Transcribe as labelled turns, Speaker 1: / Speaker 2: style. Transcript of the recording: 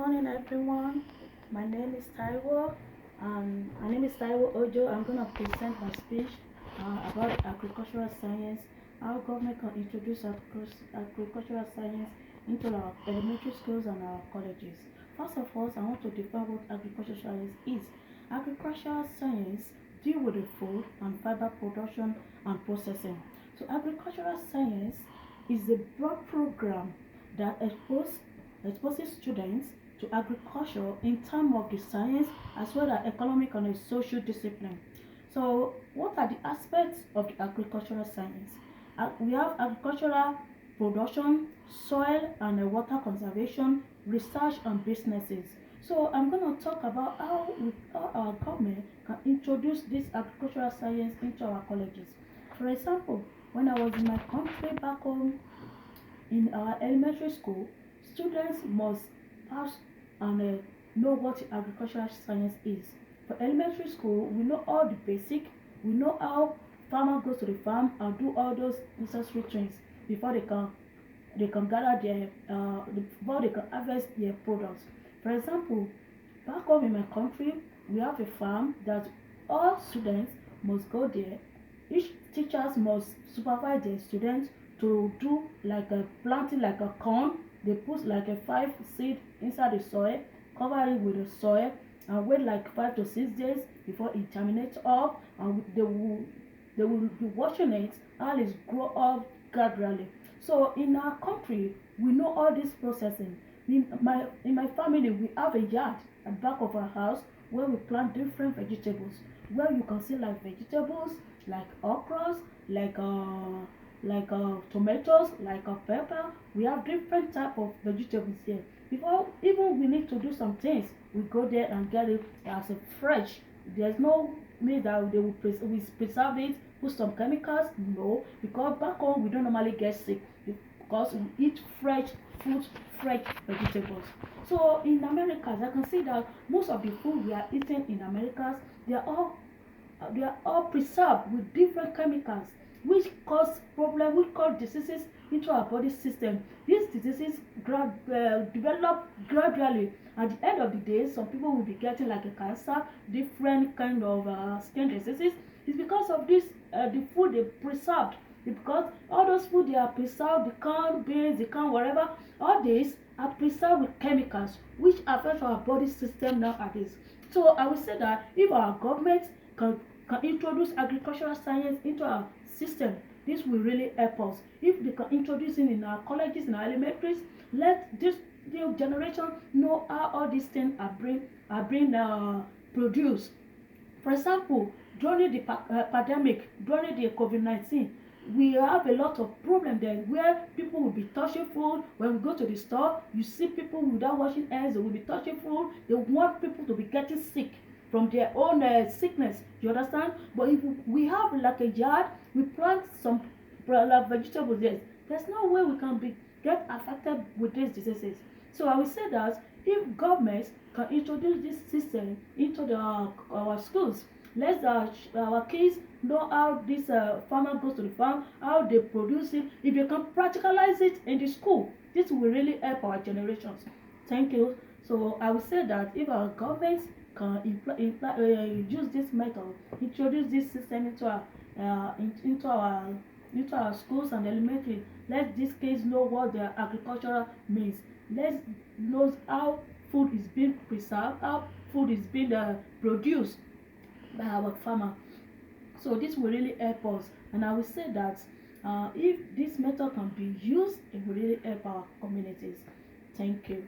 Speaker 1: morning, everyone. My name is Taiwo. My name is Taiwo Ojo. I'm going to present my speech about agricultural science, how government can introduce agricultural science into our elementary schools and our colleges. First of all, I want to define what agricultural science is. Agricultural science deal with the food and fiber production and processing. So agricultural science is a broad program that exposes students to agriculture in terms of the science as well as economic and social discipline. So, what are the aspects of the agricultural science? We have agricultural production, soil and water conservation, research and businesses. So, I'm going to talk about how our government can introduce this agricultural science into our colleges. For example, when I was in my country back home, in our elementary school, students must pass and know what agricultural science is. For elementary school, we know all the basic. We know how farmer goes to the farm and do all those necessary things before they can gather their before they can harvest their products. For example, back home in my country, we have a farm that all students must go there. Each teachers must supervise their students to do like a planting like a corn. They put like a 5 seed inside the soil, cover it with the soil and wait like 5 to 6 days before it germinates up, and they will be watching it how it grow up gradually. So in our country, we know all this processing. In my family, we have a yard at the back of our house where we plant different vegetables, where you can see like vegetables like okras, like tomatoes, like pepper. We have different type of vegetables here. Before even we need to do some things, we go there and get it as a fresh. There's no means that they will we preserve it, put some chemicals. No, because back home we don't normally get sick because we eat fresh fruit, fresh vegetables. So in Americas, I can see that most of the food we are eating in Americas, they are all preserved with different chemicals which cause problem, which cause diseases into our body system. These diseases develop gradually. At the end of the day, some people will be getting like a cancer, different kind of skin diseases. It's because of this the food they preserved. It's because all those food they are preserved, the corn, beans, the corn, whatever, all these are preserved with chemicals which affect our body system nowadays. So I would say that if our government can introduce agricultural science into our system, this will really help us. If they can introduce it in our colleges, in our elementaries, let this new generation know how all these things are being produced. For example, during the pandemic, during the COVID-19, we have a lot of problem there where people will be touching food. When we go to the store, you see people without washing hands, they will be touching food. They want people to be getting sick from their own sickness. You understand? But if we have like a yard, we plant some like vegetables there, there's no way we can get affected with these diseases. So I will say that if governments can introduce this system into our schools, let our kids know how this farmer goes to the farm, how they produce it. If they can practicalize it in the school, this will really help our generations. Thank you. So I will say that if our governments can use this method, introduce this system into our schools and elementary, let these kids know what the agricultural means. Let's know how food is being preserved, how food is being produced by our farmer. So this will really help us, and I will say that if this method can be used, it will really help our communities. Thank you.